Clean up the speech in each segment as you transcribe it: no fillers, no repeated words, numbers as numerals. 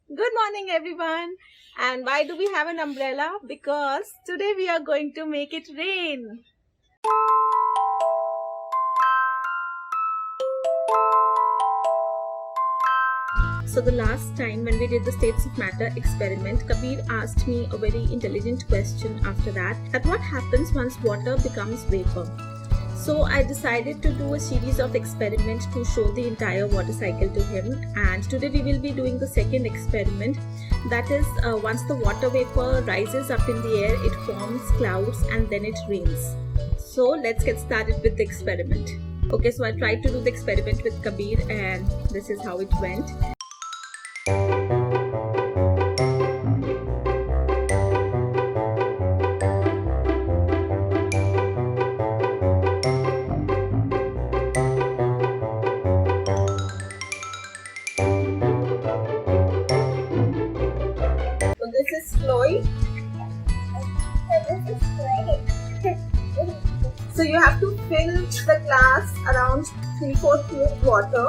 Good morning, everyone. And why do we have an umbrella? Because today we are going to make it rain. So the last time when we did the states of matter experiment, Kabir asked me a very intelligent question after that what happens once water becomes vapor? So I decided to do a series of experiments to show the entire water cycle to him, and today we will be doing the second experiment. That is, once the water vapor rises up in the air, it forms clouds and then it rains. So let's get started with the experiment. Okay, so I tried to do the experiment with Kabir and this is how it went. So this is Chloe. So you have to fill the glass around 3/4 cup water,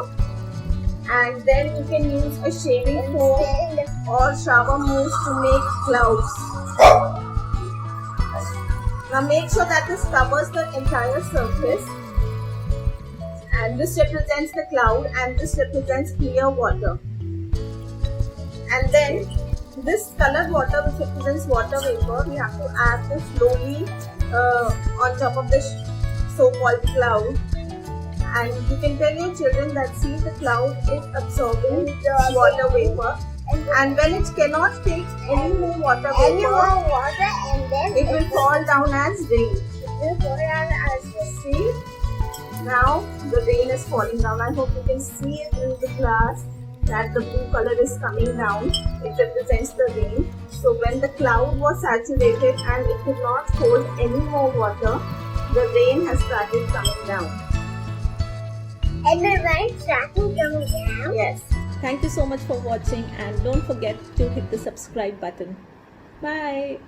and then you can use a shaving foam or shower mousse to make clouds. Now make sure that this covers the entire surface, and this represents the cloud and this represents clear water. And then this colored water, which represents water vapor, we have to add this slowly on top of the so-called cloud. And you can tell your children that see, the cloud is absorbing water vapor, and when it cannot take any more water vapor, it will fall down as rain. See, now the rain is falling down. I hope you can see it in the glass that the blue color is coming down. It represents the rain. So when the cloud was saturated and it could not hold any more water, the rain has started coming down. And the rain started coming down? Yes. Thank you so much for watching, and don't forget to hit the subscribe button. Bye.